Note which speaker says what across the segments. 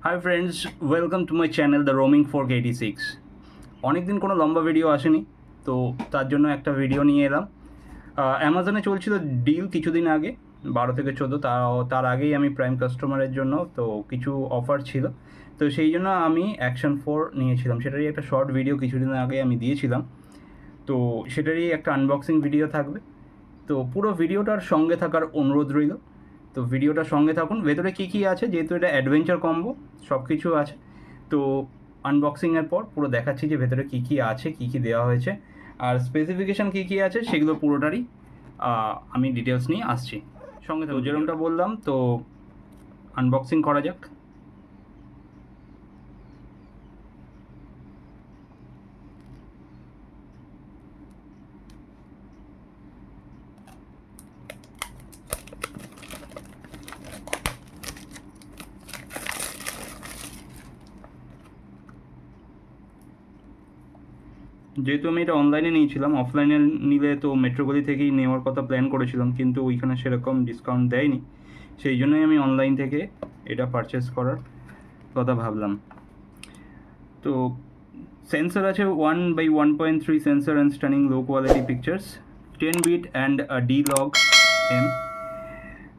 Speaker 1: Hi friends, welcome to my channel the roaming 486। অনেক দিন কোনো লম্বা ভিডিও আসেনি, তো তার জন্য একটা ভিডিও নিয়ে এলাম। অ্যামাজনে চলছিল ডিল কিছুদিন আগে, 12 থেকে 14, তার আগেই আমি প্রাইম কাস্টমারের জন্য তো কিছু অফার ছিল, তো সেই জন্য আমি অ্যাকশন 4 নিয়েছিলাম। সেটারই একটা শর্ট ভিডিও কিছুদিন আগে আমি দিয়েছিলাম, তো সেটারই একটা আনবক্সিং ভিডিও থাকবে। তো পুরো ভিডিওটার সঙ্গে থাকার অনুরোধ রইল। তো ভিডিওটার সঙ্গে থাকুন। ভেতরে কী কী আছে, যেহেতু এটা অ্যাডভেঞ্চার কম্বো, সব কিছু আছে। তো আনবক্সিংয়ের পর পুরো দেখাচ্ছি যে ভেতরে কী কী আছে, কী কী দেওয়া হয়েছে, আর স্পেসিফিকেশান কী কী আছে সেগুলো পুরোটারই আমি ডিটেলস নিয়ে আসছি। সঙ্গে থাকুন। যেরকমটা বললাম, তো আনবক্সিং করা যাক। যেহেতু আমি এটা অনলাইনে নিয়েছিলাম, অফলাইনে নিলে তো মেট্রোগলি থেকেই নেওয়ার কথা প্ল্যান করেছিলাম, কিন্তু ওইখানে সেরকম ডিসকাউন্ট দেয়নি, সেই জন্যই আমি অনলাইন থেকে এটা পারচেস করার কথা ভাবলাম। তো সেন্সর আছে 1/1.3 sensor and stunning low quality pictures, 10 bit and D-Log M,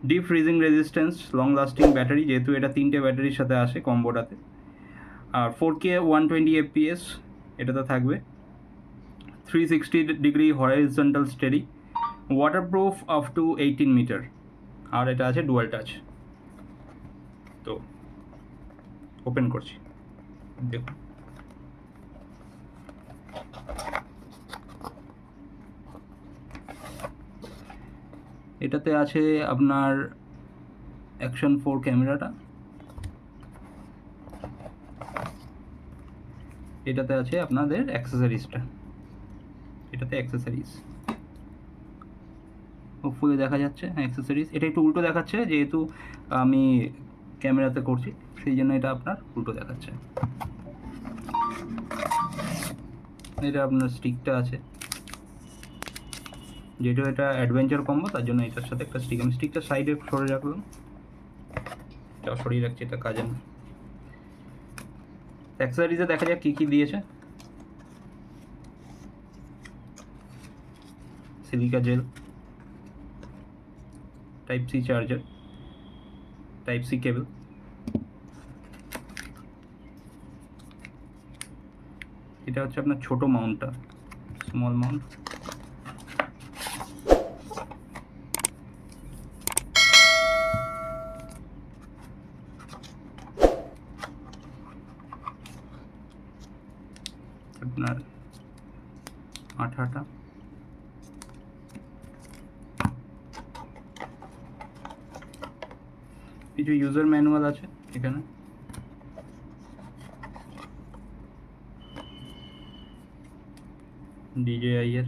Speaker 1: deep freezing resistance, long lasting battery, যেহেতু এটা 3টে ব্যাটারির সাথে আসে কম্বোটাতে, আর 4K 120 FPS এটাতে থাকবে, 360 degree horizontal steady, waterproof up to 18 metre, আর এটা আছে ডুয়াল টাচ। তো ওপেন করছি, দেখুন। এটাতে আছে আপনার অ্যাকশন 4 ক্যামেরাটা, এটাতে আছে আপনাদের অ্যাক্সেসরিজটা, এটাতে অ্যাক্সেসরিজ হোপফুলি দেখা যাচ্ছে অ্যাক্সেসরিজ। এটা একটু উল্টো দেখাচ্ছে, যেহেতু আমি ক্যামেরাতে করছি সেই জন্য এটা আপনার উল্টো দেখাচ্ছে। এটা আপনার স্টিকটা আছে, যেহেতু এটা অ্যাডভেঞ্চার কম্বো তার জন্য এটার সাথে একটা স্টিক, আমি স্টিকটা সাইডে সরে রাখলাম, এটাও সরিয়ে রাখছি, এটা কাজে না। অ্যাক্সেসরিজে দেখা যাক কী কী দিয়েছে। Silica gel, type C charger, type C cable, এটা হচ্ছে আপনার ছোটো মাউন্টটা, স্মল মাউন্ট, আপনার আঠাটা, কিছু ইউজার ম্যানুয়াল আছে এখানে, DJI এর,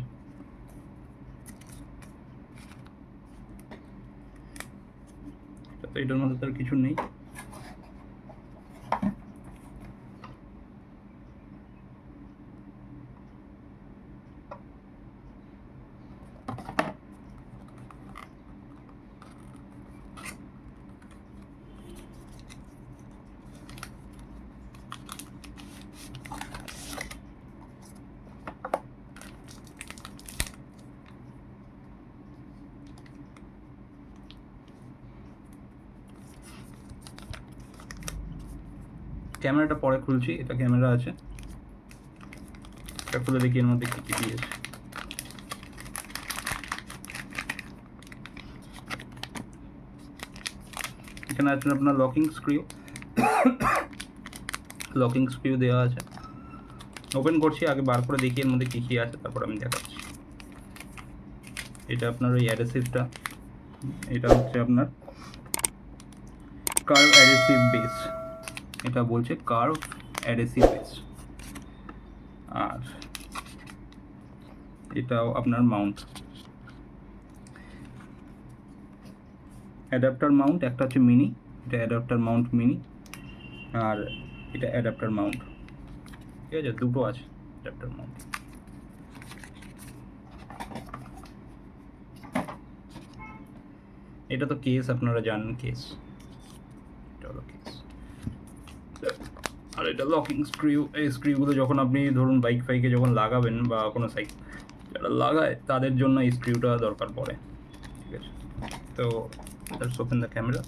Speaker 1: তো এটার মধ্যে তার কিছু নেই। ক্যামেরাটা পরে খুলছি, এটা ক্যামেরা আছে, এটা খুলে দেখি এর মধ্যে কী কী দিয়েছে। এখানে আছে আপনার লকিং স্ক্রিউ দেওয়া আছে। ওপেন করছি, আগে বার করে দেখি এর মধ্যে কী কী আছে, তারপর আমি দেখাচ্ছি। এটা আপনার ওই অ্যাডহেসিভটা, এটা হচ্ছে আপনার কার্ভ অ্যাডহেসিভ বেস, এটা বলছে কার্ভ অ্যাডহেসিভ বেস, আর এটাও আপনার মাউন্ট, অ্যাডাপ্টার মাউন্ট, একটা হচ্ছে মিনি, এটা অ্যাডাপ্টার মাউন্ট মিনি, আর এটা অ্যাডাপ্টার মাউন্ট, ঠিক আছে, দুটো আছে অ্যাডাপ্টার মাউন্ট। এটা তো কেস, আপনারা জানেন কেস, এটা হলো কেস। আর এটা লকিং স্ক্রিউ, এই স্ক্রিউগুলো যখন আপনি ধরুন বাইক ফাইকে যখন লাগাবেন বা কোনো সাইকেল যারা লাগায় তাদের জন্য এই স্ক্রিউটা দরকার পড়ে, ঠিক আছে। তো লেটস ওপেন দ্য ক্যামেরা।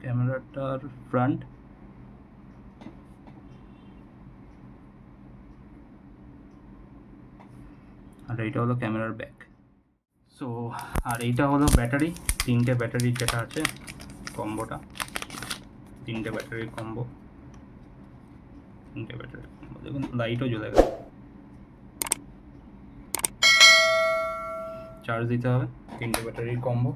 Speaker 1: ক্যামেরাটার ফ্রন্ট, আর এইটা হলো ক্যামেরার ব্যাক। সো আর এইটা হলো ব্যাটারি, 3টে ব্যাটারির যেটা আছে কম্বোটা, 3টে ব্যাটারির কম্বো, 3টে ব্যাটারির কম্বো। দেখুন লাইটও জ্বলে গেল, চার্জ দিতে হবে, 3টে ব্যাটারির কম্বো।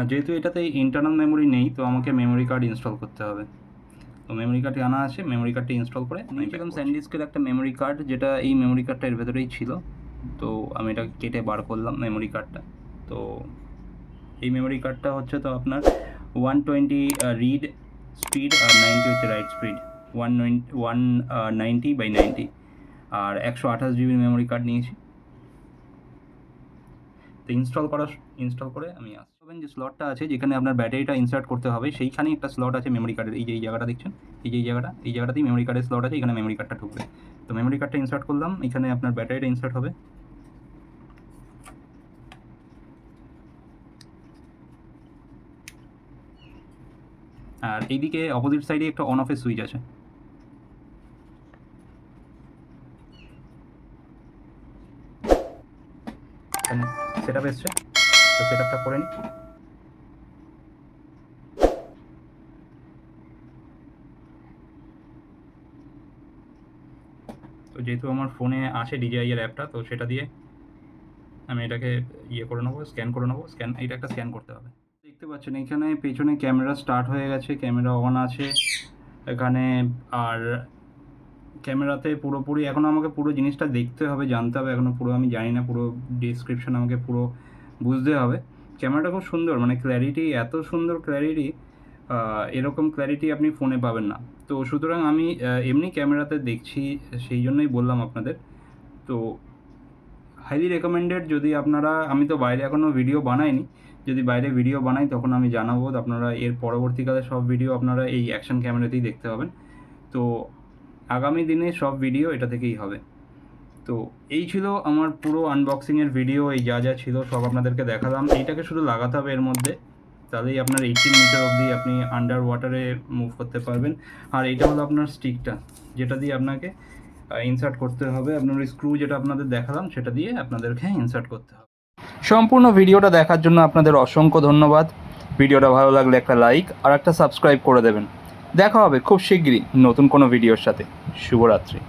Speaker 1: যেহেতু এটাতে ইন্টারনাল মেমোরি নেই, তো আমাকে মেমোরি কার্ড ইনস্টল করতে হবে। তো মেমোরি কার্ডটি আনা আছে, মেমোরি কার্ডটি ইনস্টল করে নিয়েছিলাম স্যানডিস্কের একটা মেমোরি কার্ড, যেটা এই মেমোরি কার্ডটা এর ভেতরেই ছিল। তো আমি এটা কেটে বার করলাম মেমোরি কার্ডটা। তো এই মেমোরি কার্ডটা হচ্ছে তো আপনার 120 রিড স্পিড আর 90 হচ্ছে রাইট স্পিড, 190/90 আর 128 জিবির মেমোরি কার্ড নিয়েছি। তো ইনস্টল করে আমি আসছি। যে স্লটটা আছে যেখানে আপনার ব্যাটারিটা ইনসার্ট করতে হবে, সেইখানেই একটা স্লট আছে মেমোরি কার্ডের। এই জায়গাটা দেখছেন, এই জায়গাটাতেই মেমোরি কার্ডের স্লট আছে, এখানে মেমোরি কার্ডটা ঢুকবে। তো মেমোরি কার্ডটা ইনসার্ট করলাম, এখানে আপনার ব্যাটারিটা ইনসার্ট হবে। আর এইদিকে অপোজিট সাইডে একটা অন অফের সুইচ আছে। এখানে সেট আপ এসছে, তো সেট আপটা করে নিই। তো যেহেতু আমার ফোনে আছে DJI এর অ্যাপটা, তো সেটা দিয়ে আমি এটাকে করে নেবো, স্ক্যান করে নেবো। এটা একটা স্ক্যান করতে হবে। দেখতে পাচ্ছেন এখানে পেছনে ক্যামেরা স্টার্ট হয়ে গেছে, ক্যামেরা অন আছে এখানে। আর ক্যামেরাতে পুরোপুরি এখনও আমাকে পুরো জিনিসটা দেখতে হবে, জানতে হবে, এখনও পুরো আমি জানি না, পুরো ডেসক্রিপশন আমাকে পুরো বুঝতে হবে। ক্যামেরাটা খুব সুন্দর, মানে ক্ল্যারিটি, এত সুন্দর ক্ল্যারিটি, এরকম ক্ল্যারিটি আপনি ফোনে পাবেন না। তো সুতরাং আমি এমনি ক্যামেরাতে দেখছি, সেই জন্যই বললাম আপনাদের। তো হাইলি রেকমেন্ডেড, যদি আপনারা, আমি তো বাইরে এখনও ভিডিও বানাইনি, যদি বাইরে ভিডিও বানাই তখন আমি জানাবো। আপনারা এর পরবর্তীকালে সব ভিডিও আপনারা এই অ্যাকশন ক্যামেরাতেই দেখতে পাবেন। তো আগামী দিনে সব ভিডিও এটা থেকেই হবে। তো এই ছিল আমার পুরো আনবক্সিংয়ের ভিডিও, এই যা ছিল সব আপনাদেরকে দেখালাম। এইটাকে শুধু লাগাতে হবে এর মধ্যে, তাহলেই আপনার 18 মিটার অবধি আপনি আন্ডার ওয়াটারে মুভ করতে পারবেন। আর এইটা হলো আপনার স্টিকটা, যেটা দিয়ে আপনাকে ইনসার্ট করতে হবে। আপনার স্ক্রু যেটা আপনাদের দেখালাম সেটা দিয়ে আপনাদেরকে ইনসার্ট করতে হবে। সম্পূর্ণ ভিডিওটা দেখার জন্য আপনাদের অসংখ্য ধন্যবাদ। ভিডিওটা ভালো লাগলে একটা লাইক আর একটা সাবস্ক্রাইব করে দেবেন। দেখা হবে খুব শিগগিরই নতুন কোনো ভিডিওর সাথে। শুভরাত্রি।